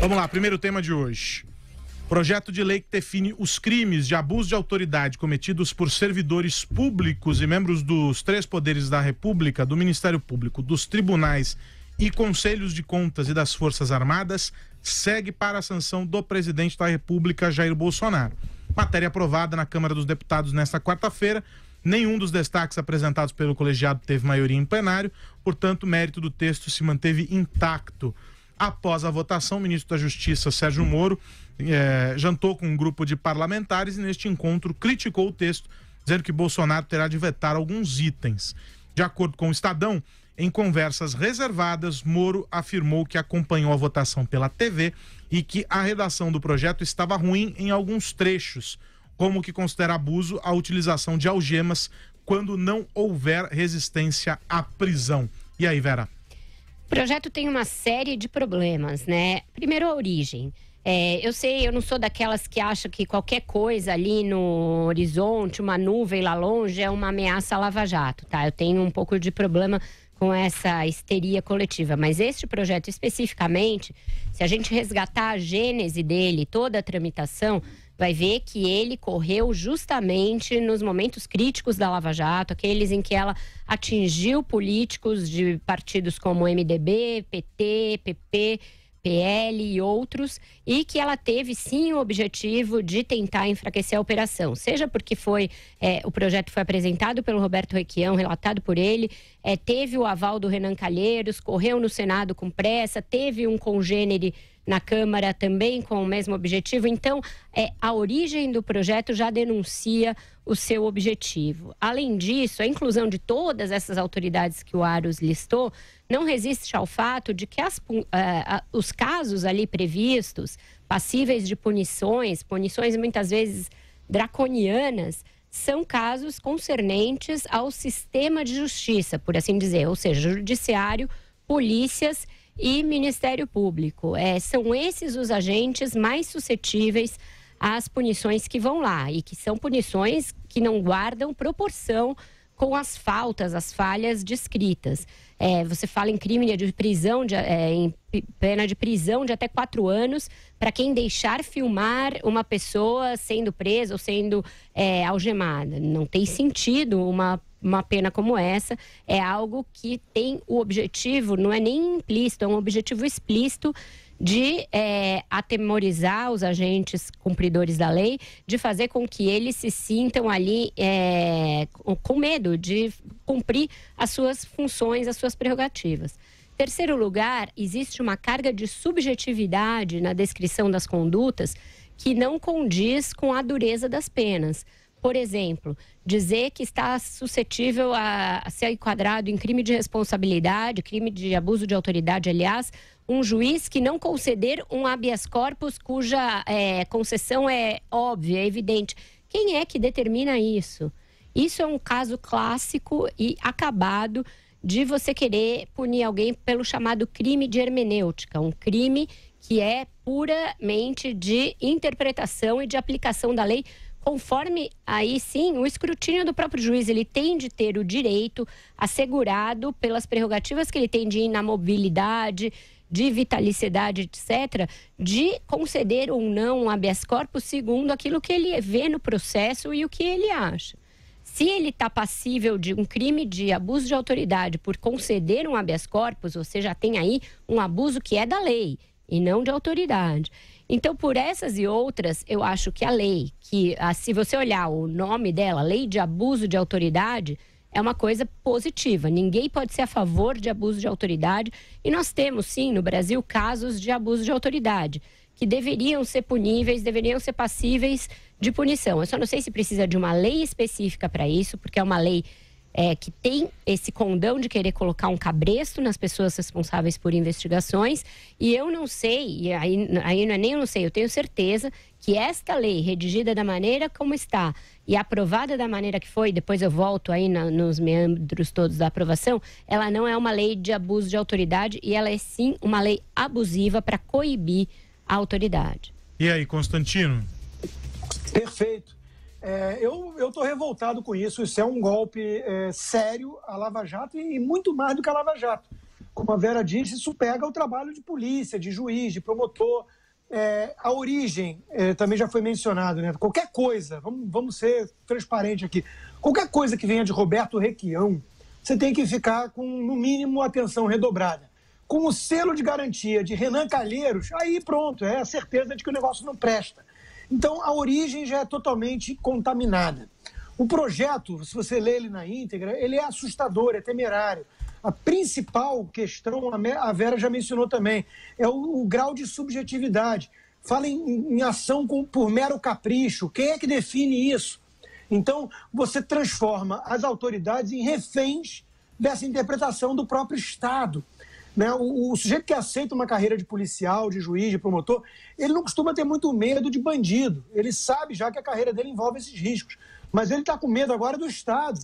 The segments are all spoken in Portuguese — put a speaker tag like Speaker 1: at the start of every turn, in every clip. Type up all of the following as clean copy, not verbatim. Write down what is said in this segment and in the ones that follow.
Speaker 1: Vamos lá, primeiro tema de hoje. Projeto de lei que define os crimes de abuso de autoridade cometidos por servidores públicos e membros dos 3 poderes da República, do Ministério Público, dos tribunais e conselhos de contas e das Forças Armadas segue para a sanção do presidente da República, Jair Bolsonaro. Matéria aprovada na Câmara dos Deputados nesta quarta-feira. Nenhum dos destaques apresentados pelo colegiado teve maioria em plenário, portanto, o mérito do texto se manteve intacto. Após a votação, o ministro da Justiça, Sérgio Moro, jantou com um grupo de parlamentares e neste encontro criticou o texto, dizendo que Bolsonaro terá de vetar alguns itens. De acordo com o Estadão, em conversas reservadas, Moro afirmou que acompanhou a votação pela TV e que a redação do projeto estava ruim em alguns trechos, como que considera abuso a utilização de algemas quando não houver resistência à prisão. E aí, Vera?
Speaker 2: O projeto tem uma série de problemas, né? Primeiro, a origem. Eu não sou daquelas que acham que qualquer coisa ali no horizonte, uma nuvem lá longe, é uma ameaça à Lava Jato, tá? Eu tenho um pouco de problema com essa histeria coletiva, mas este projeto especificamente, se a gente resgatar a gênese dele, toda a tramitação, vai ver que ele correu justamente nos momentos críticos da Lava Jato, aqueles em que ela atingiu políticos de partidos como MDB, PT, PP, PL e outros, e que ela teve sim o objetivo de tentar enfraquecer a operação, seja porque o projeto foi apresentado pelo Roberto Requião, relatado por ele, teve o aval do Renan Calheiros, correu no Senado com pressa, teve um congênere na Câmara também com o mesmo objetivo. Então, a origem do projeto já denuncia o seu objetivo. Além disso, a inclusão de todas essas autoridades que o Aros listou não resiste ao fato de que os casos ali previstos, passíveis de punições muitas vezes draconianas, são casos concernentes ao sistema de justiça, por assim dizer, ou seja, judiciário, polícias e Ministério Público. São esses os agentes mais suscetíveis às punições que vão lá e que são punições que não guardam proporção com as falhas descritas. Você fala em crime de prisão, em pena de prisão de até 4 anos para quem deixar filmar uma pessoa sendo presa ou sendo algemada. Não tem sentido uma pena como essa. É algo que tem o objetivo, não é nem implícito, é um objetivo explícito de atemorizar os agentes cumpridores da lei, de fazer com que eles se sintam ali com medo de cumprir as suas funções, as suas prerrogativas. Terceiro lugar, existe uma carga de subjetividade na descrição das condutas que não condiz com a dureza das penas. Por exemplo, dizer que está suscetível a ser enquadrado em crime de responsabilidade, crime de abuso de autoridade, aliás, um juiz que não conceder um habeas corpus cuja concessão é óbvia, é evidente. Quem é que determina isso? Isso é um caso clássico e acabado de você querer punir alguém pelo chamado crime de hermenêutica, um crime que é puramente de interpretação e de aplicação da lei, conforme, aí sim, o escrutínio do próprio juiz. Ele tem de ter o direito assegurado pelas prerrogativas que ele tem de inamobilidade, de vitaliciedade, etc., de conceder ou não um habeas corpus segundo aquilo que ele vê no processo e o que ele acha. Se ele está passível de um crime de abuso de autoridade por conceder um habeas corpus, você já tem aí um abuso que é da lei e não de autoridade. Então, por essas e outras, eu acho que a lei, se você olhar o nome dela, Lei de Abuso de Autoridade, é uma coisa positiva. Ninguém pode ser a favor de abuso de autoridade. E nós temos, sim, no Brasil, casos de abuso de autoridade, que deveriam ser puníveis, deveriam ser passíveis de punição. Eu só não sei se precisa de uma lei específica para isso, porque é uma lei que tem esse condão de querer colocar um cabresto nas pessoas responsáveis por investigações. E eu não sei, e aí não é nem eu não sei, eu tenho certeza que esta lei, redigida da maneira como está e aprovada da maneira que foi, depois eu volto aí nos meandros todos da aprovação, ela não é uma lei de abuso de autoridade e ela é sim uma lei abusiva para coibir a autoridade.
Speaker 1: E aí, Constantino?
Speaker 3: Perfeito. Eu estou revoltado com isso. Isso é um golpe sério à Lava Jato e muito mais do que a Lava Jato. como a Vera disse, isso pega o trabalho de polícia, de juiz, de promotor. A origem também já foi mencionado, né? Qualquer coisa, vamos ser transparentes aqui, qualquer coisa que venha de Roberto Requião, você tem que ficar com, no mínimo, atenção redobrada. Com o selo de garantia de Renan Calheiros, aí pronto, é a certeza de que o negócio não presta. Então, a origem já é totalmente contaminada. O projeto, se você lê ele na íntegra, ele é assustador, é temerário. A principal questão, a Vera já mencionou também, é o grau de subjetividade. Fala em ação por mero capricho. Quem é que define isso? Então, você transforma as autoridades em reféns dessa interpretação do próprio Estado. Né? O sujeito que aceita uma carreira de policial, de juiz, de promotor, ele não costuma ter muito medo de bandido. Ele sabe já que a carreira dele envolve esses riscos. Mas ele está com medo agora do Estado.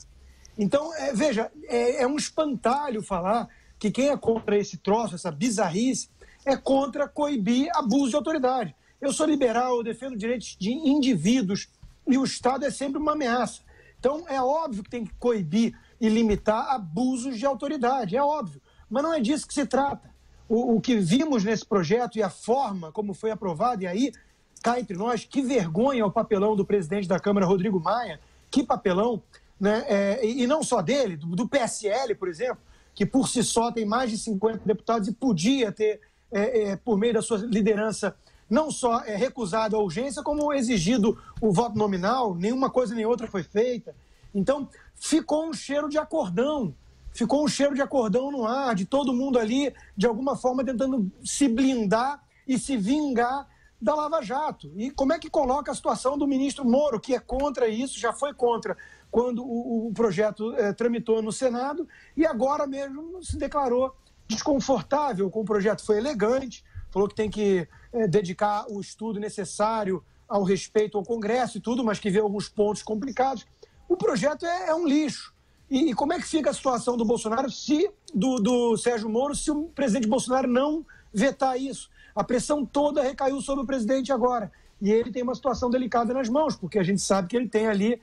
Speaker 3: Então, veja, é um espantalho falar que quem é contra esse troço, essa bizarrice, é contra coibir abuso de autoridade. Eu sou liberal, eu defendo direitos de indivíduos e o Estado é sempre uma ameaça. Então, é óbvio que tem que coibir e limitar abusos de autoridade, é óbvio. Mas não é disso que se trata. O que vimos nesse projeto e a forma como foi aprovado, e aí, cá entre nós, que vergonha o papelão do presidente da Câmara, Rodrigo Maia, que papelão, né? E não só dele, do PSL, por exemplo, que por si só tem mais de 50 deputados e podia ter, por meio da sua liderança, não só recusado a urgência, como exigido o voto nominal, nenhuma coisa nem outra foi feita. Então, ficou um cheiro de acordão. Ficou um cheiro de acordão no ar, de todo mundo ali, de alguma forma, tentando se blindar e se vingar da Lava Jato. E como é que coloca a situação do ministro Moro, que é contra isso, já foi contra quando o projeto tramitou no Senado, e agora mesmo se declarou desconfortável com o projeto. Foi elegante, falou que tem que dedicar o estudo necessário ao respeito ao Congresso e tudo, mas que vê alguns pontos complicados. O projeto é um lixo. E como é que fica a situação do Bolsonaro, do Sérgio Moro, se o presidente Bolsonaro não vetar isso? A pressão toda recaiu sobre o presidente agora. E ele tem uma situação delicada nas mãos, porque a gente sabe que ele tem ali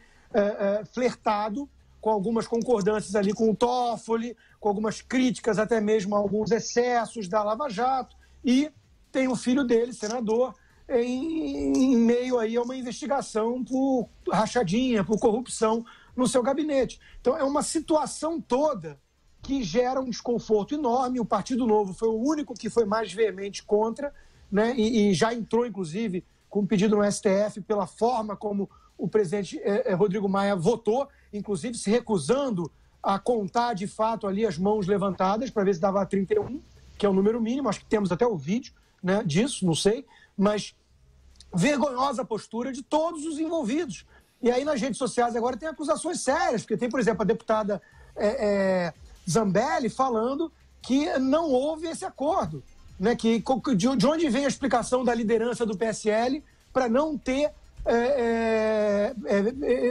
Speaker 3: flertado com algumas concordâncias ali com o Toffoli, com algumas críticas até mesmo a alguns excessos da Lava Jato, e tem o filho dele, senador, em meio aí a uma investigação por rachadinha, por corrupção no seu gabinete. Então, é uma situação toda que gera um desconforto enorme. O Partido Novo foi o único que foi mais veemente contra, né? E já entrou, inclusive, com um pedido no STF pela forma como o presidente Rodrigo Maia votou, inclusive se recusando a contar de fato ali as mãos levantadas para ver se dava 31, que é o número mínimo. Acho que temos até o vídeo, né, disso, não sei, mas vergonhosa a postura de todos os envolvidos. E aí nas redes sociais agora tem acusações sérias, porque tem, por exemplo, a deputada Zambelli falando que não houve esse acordo, né? De onde vem a explicação da liderança do PSL para não ter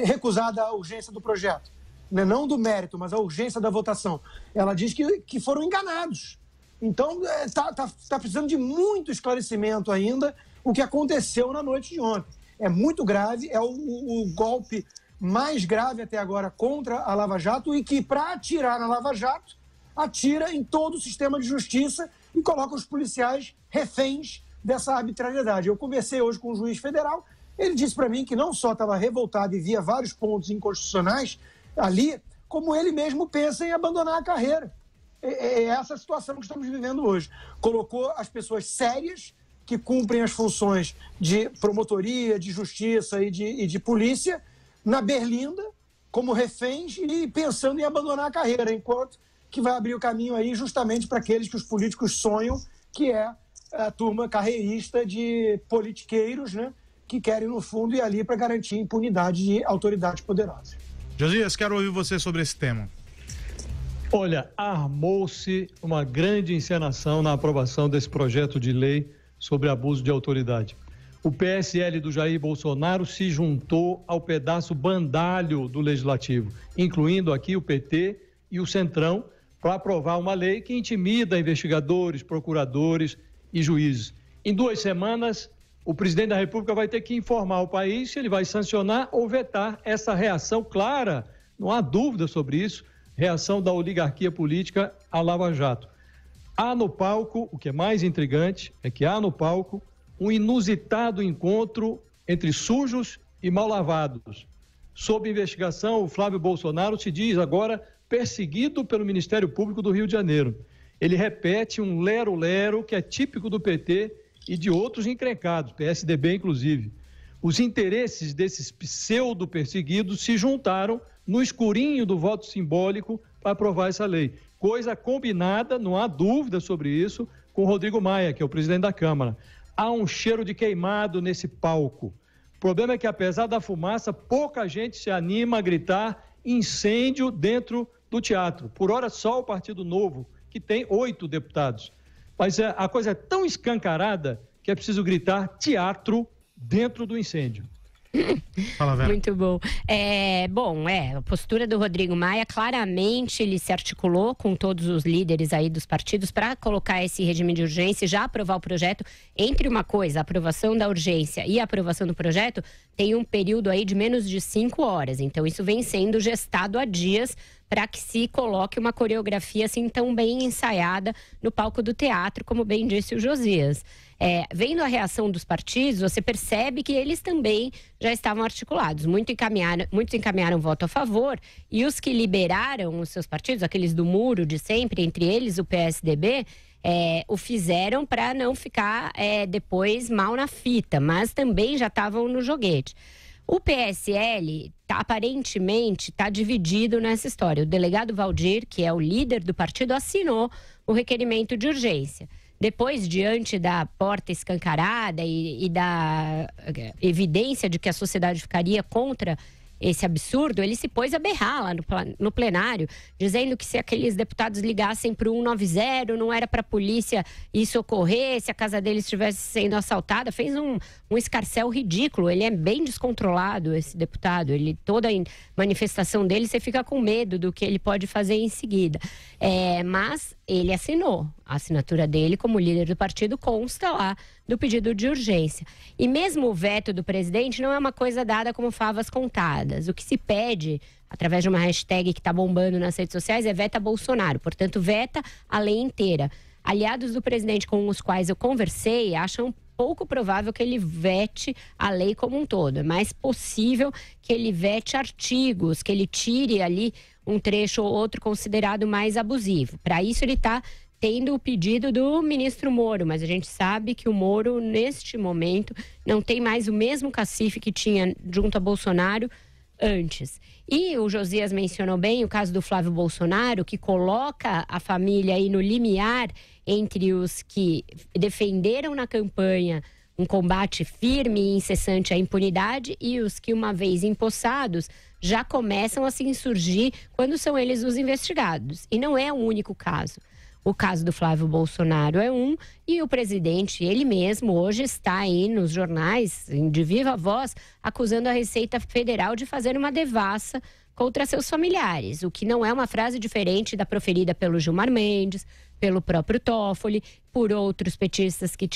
Speaker 3: recusado a urgência do projeto, né? Não do mérito, mas a urgência da votação. Ela diz que foram enganados. Então tá precisando de muito esclarecimento ainda o que aconteceu na noite de ontem. É muito grave, é o golpe mais grave até agora contra a Lava Jato, e que, para atirar na Lava Jato, atira em todo o sistema de justiça e coloca os policiais reféns dessa arbitrariedade. Eu conversei hoje com um juiz federal, ele disse para mim que não só estava revoltado e via vários pontos inconstitucionais ali, como ele mesmo pensa em abandonar a carreira. É essa a situação que estamos vivendo hoje. Colocou as pessoas sérias, que cumprem as funções de promotoria, de justiça e de polícia, na berlinda, como reféns, e pensando em abandonar a carreira, enquanto que vai abrir o caminho aí justamente para aqueles que os políticos sonham, que é a turma carreirista de politiqueiros, né, que querem, no fundo, ir ali para garantir impunidade de autoridades poderosas.
Speaker 1: Josias, quero ouvir você sobre esse tema.
Speaker 4: Olha, armou-se uma grande encenação na aprovação desse projeto de lei sobre abuso de autoridade. O PSL do Jair Bolsonaro se juntou ao pedaço bandalho do Legislativo, incluindo aqui o PT e o Centrão, para aprovar uma lei que intimida investigadores, procuradores e juízes. Em 2 semanas, o presidente da República vai ter que informar o país se ele vai sancionar ou vetar essa reação clara, não há dúvida sobre isso, reação da oligarquia política à Lava Jato. Há no palco, o que é mais intrigante, é que há no palco um inusitado encontro entre sujos e mal lavados. Sob investigação, o Flávio Bolsonaro se diz agora perseguido pelo Ministério Público do Rio de Janeiro. Ele repete um lero-lero que é típico do PT e de outros encrencados, PSDB inclusive. Os interesses desses pseudo-perseguidos se juntaram no escurinho do voto simbólico para aprovar essa lei. Coisa combinada, não há dúvida sobre isso, com o Rodrigo Maia, que é o presidente da Câmara. Há um cheiro de queimado nesse palco. O problema é que, apesar da fumaça, pouca gente se anima a gritar incêndio dentro do teatro. Por hora, só o Partido Novo, que tem 8 deputados. Mas a coisa é tão escancarada que é preciso gritar teatro dentro do incêndio.
Speaker 1: Fala, Vera.
Speaker 2: Muito bom. A postura do Rodrigo Maia, claramente ele se articulou com todos os líderes aí dos partidos para colocar esse regime de urgência e já aprovar o projeto. Entre uma coisa, a aprovação da urgência e a aprovação do projeto, tem um período aí de menos de 5 horas. Então isso vem sendo gestado há dias para que se coloque uma coreografia assim tão bem ensaiada no palco do teatro, como bem disse o Josias. Vendo a reação dos partidos, você percebe que eles também já estavam articulados. Muitos encaminharam voto a favor e os que liberaram os seus partidos, aqueles do muro de sempre, entre eles o PSDB, o fizeram para não ficar depois mal na fita, mas também já estavam no joguete. O PSL aparentemente está dividido nessa história. O delegado Valdir, que é o líder do partido, assinou o requerimento de urgência. Depois, diante da porta escancarada e da evidência de que a sociedade ficaria contra esse absurdo, ele se pôs a berrar lá no plenário, dizendo que se aqueles deputados ligassem para o 190, não era para a polícia ir socorrer, se a casa dele estivesse sendo assaltada. Fez um escarcéu ridículo. Ele é bem descontrolado, esse deputado. Toda a manifestação dele, você fica com medo do que ele pode fazer em seguida. Mas ele assinou. A assinatura dele, como líder do partido, consta lá do pedido de urgência. E mesmo o veto do presidente não é uma coisa dada como favas contadas. O que se pede, através de uma hashtag que está bombando nas redes sociais, é veta Bolsonaro. Portanto, veta a lei inteira. Aliados do presidente com os quais eu conversei acham pouco provável que ele vete a lei como um todo. É mais possível que ele vete artigos, que ele tire ali um trecho ou outro considerado mais abusivo. Para isso, ele está tendo o pedido do ministro Moro, mas a gente sabe que o Moro, neste momento, não tem mais o mesmo cacife que tinha junto a Bolsonaro antes. E o Josias mencionou bem o caso do Flávio Bolsonaro, que coloca a família aí no limiar entre os que defenderam na campanha um combate firme e incessante à impunidade e os que, uma vez empossados, já começam a se insurgir quando são eles os investigados. E não é o único caso. O caso do Flávio Bolsonaro é um, e o presidente, ele mesmo, hoje está aí nos jornais, de viva voz, acusando a Receita Federal de fazer uma devassa contra seus familiares, o que não é uma frase diferente da proferida pelo Gilmar Mendes, pelo próprio Toffoli, por outros petistas que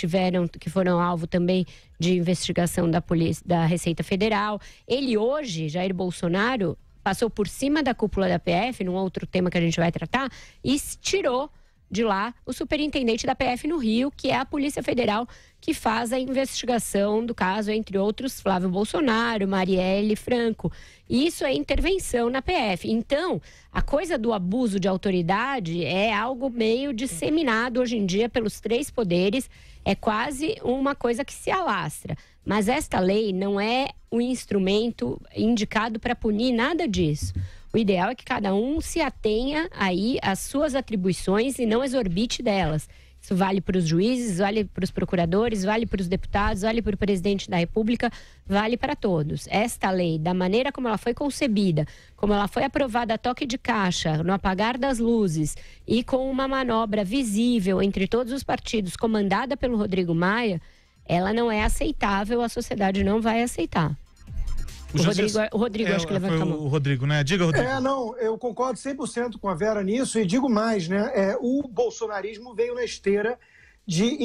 Speaker 2: foram alvo também de investigação da polícia, da Receita Federal. Ele hoje, Jair Bolsonaro, passou por cima da cúpula da PF, num outro tema que a gente vai tratar, e tirou de lá o superintendente da PF no Rio, que é a Polícia Federal que faz a investigação do caso, entre outros, Flávio Bolsonaro, Marielle Franco. Isso é intervenção na PF. Então, a coisa do abuso de autoridade é algo meio disseminado hoje em dia pelos 3 poderes, é quase uma coisa que se alastra. Mas esta lei não é um instrumento indicado para punir nada disso. O ideal é que cada um se atenha aí às suas atribuições e não exorbite delas. Isso vale para os juízes, vale para os procuradores, vale para os deputados, vale para o presidente da República, vale para todos. Esta lei, da maneira como ela foi concebida, como ela foi aprovada a toque de caixa, no apagar das luzes e com uma manobra visível entre todos os partidos, comandada pelo Rodrigo Maia, ela não é aceitável, a sociedade não vai aceitar. O Rodrigo acho que levantou a mão.
Speaker 1: O Rodrigo, né? Diga, Rodrigo.
Speaker 3: Eu concordo 100% com a Vera nisso e digo mais, né? O bolsonarismo veio na esteira de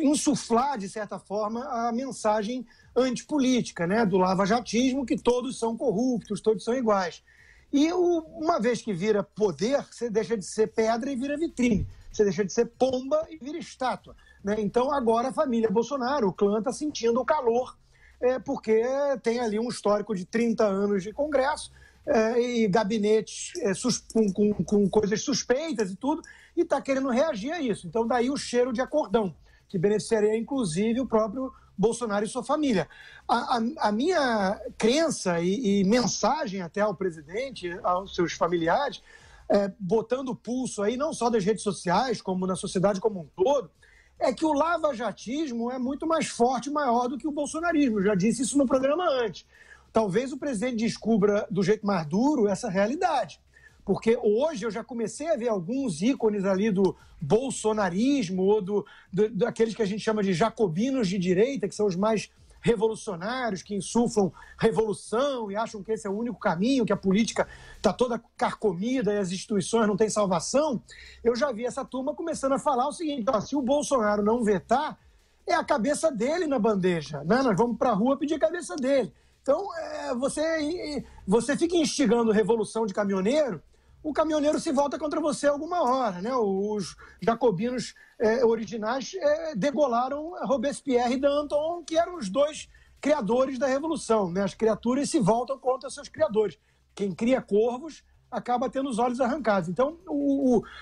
Speaker 3: insuflar, de certa forma, a mensagem antipolítica, né? Do lavajatismo, que todos são corruptos, todos são iguais. E uma vez que vira poder, você deixa de ser pedra e vira vitrine. você deixa de ser pomba e vira estátua, né? Então, agora a família Bolsonaro, o clã está sentindo o calor, porque tem ali um histórico de 30 anos de Congresso, e gabinetes com coisas suspeitas e tudo, e está querendo reagir a isso. Então, daí o cheiro de acordão, que beneficiaria, inclusive, o próprio Bolsonaro e sua família. A minha crença e mensagem até ao presidente, aos seus familiares, botando o pulso aí, não só das redes sociais, como na sociedade como um todo, é que o lavajatismo é muito mais forte e maior do que o bolsonarismo. Eu já disse isso no programa antes. Talvez o presidente descubra do jeito mais duro essa realidade. Porque hoje eu já comecei a ver alguns ícones ali do bolsonarismo ou daqueles que a gente chama de jacobinos de direita, que são os mais revolucionários, que insuflam revolução e acham que esse é o único caminho, que a política está toda carcomida e as instituições não têm salvação. Eu já vi essa turma começando a falar o seguinte: ó, se o Bolsonaro não vetar, é a cabeça dele na bandeja, né? Nós vamos para a rua pedir a cabeça dele. Então, você fica instigando revolução de caminhoneiro, o caminhoneiro se volta contra você alguma hora, né? Os jacobinos originais degolaram Robespierre e Danton, que eram os dois criadores da Revolução, né? As criaturas se voltam contra seus criadores. Quem cria corvos acaba tendo os olhos arrancados. Então,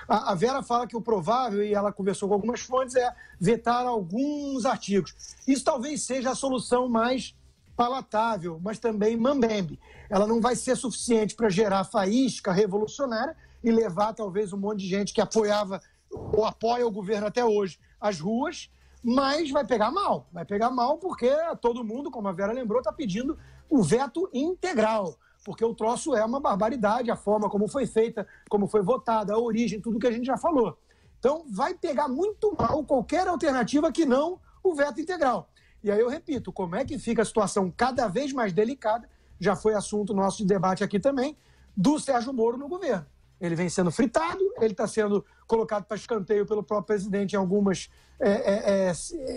Speaker 3: a Vera fala que o provável, e ela conversou com algumas fontes, é vetar alguns artigos. Isso talvez seja a solução mais palatável, mas também mambembe. Ela não vai ser suficiente para gerar faísca revolucionária e levar talvez um monte de gente que apoiava ou apoia o governo até hoje às ruas, mas vai pegar mal. Vai pegar mal porque todo mundo, como a Vera lembrou, está pedindo o veto integral, porque o troço é uma barbaridade, a forma como foi feita, como foi votada, a origem, tudo que a gente já falou. Então, vai pegar muito mal qualquer alternativa que não o veto integral. E aí eu repito, como é que fica a situação cada vez mais delicada, já foi assunto nosso de debate aqui também, do Sérgio Moro no governo. Ele vem sendo fritado, ele está sendo colocado para escanteio pelo próprio presidente em algumas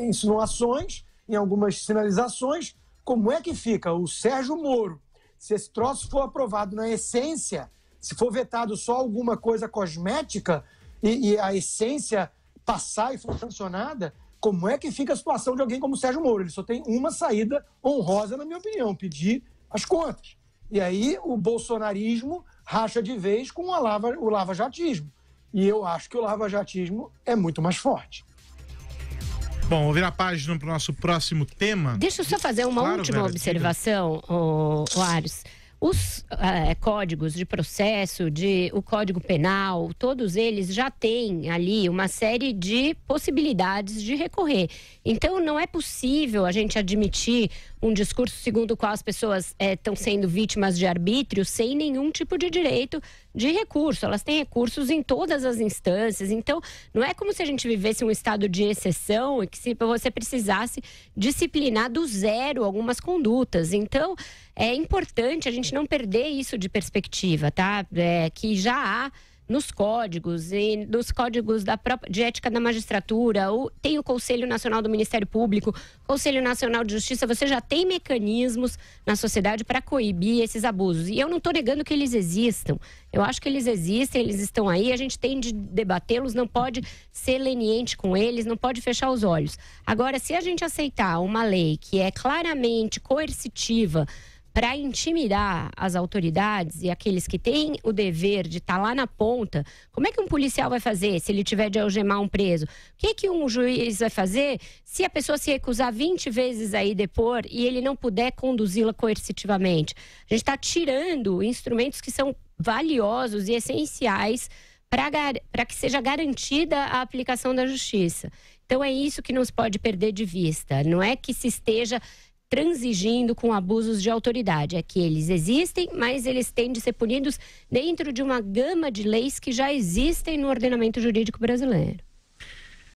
Speaker 3: insinuações, em algumas sinalizações. Como é que fica o Sérgio Moro? Se esse troço for aprovado na essência, se for vetado só alguma coisa cosmética e a essência passar e for sancionada, como é que fica a situação de alguém como o Sérgio Moro? Ele só tem uma saída honrosa, na minha opinião, pedir as contas. E aí o bolsonarismo racha de vez com o lavajatismo. E eu acho que o lavajatismo é muito mais forte.
Speaker 1: Bom, vou virar a página para o nosso próximo tema.
Speaker 2: Deixa eu só fazer uma última observação, Ares. Os códigos de processo, o Código Penal, todos eles já têm ali uma série de possibilidades de recorrer. Então, não é possível a gente admitir um discurso segundo o qual as pessoas estão sendo vítimas de arbítrio sem nenhum tipo de direito de recurso. Elas têm recursos em todas as instâncias. Então, não é como se a gente vivesse um estado de exceção e que se você precisasse disciplinar do zero algumas condutas. Então, é importante a gente não perder isso de perspectiva, tá? Que já há nos códigos e nos códigos de ética da magistratura, tem o Conselho Nacional do Ministério Público, Conselho Nacional de Justiça, você já tem mecanismos na sociedade para coibir esses abusos. E eu não estou negando que eles existam. Eu acho que eles existem, eles estão aí, a gente tem de debatê-los, não pode ser leniente com eles, não pode fechar os olhos. Agora, se a gente aceitar uma lei que é claramente coercitiva, para intimidar as autoridades e aqueles que têm o dever de estar lá na ponta, como é que um policial vai fazer se ele tiver de algemar um preso? O que um juiz vai fazer se a pessoa se recusar 20 vezes a ir depor e ele não puder conduzi-la coercitivamente? A gente está tirando instrumentos que são valiosos e essenciais para que seja garantida a aplicação da justiça. Então é isso que não se pode perder de vista. Não é que se esteja transigindo com abusos de autoridade. É que eles existem, mas eles têm de ser punidos dentro de uma gama de leis que já existem no ordenamento jurídico brasileiro.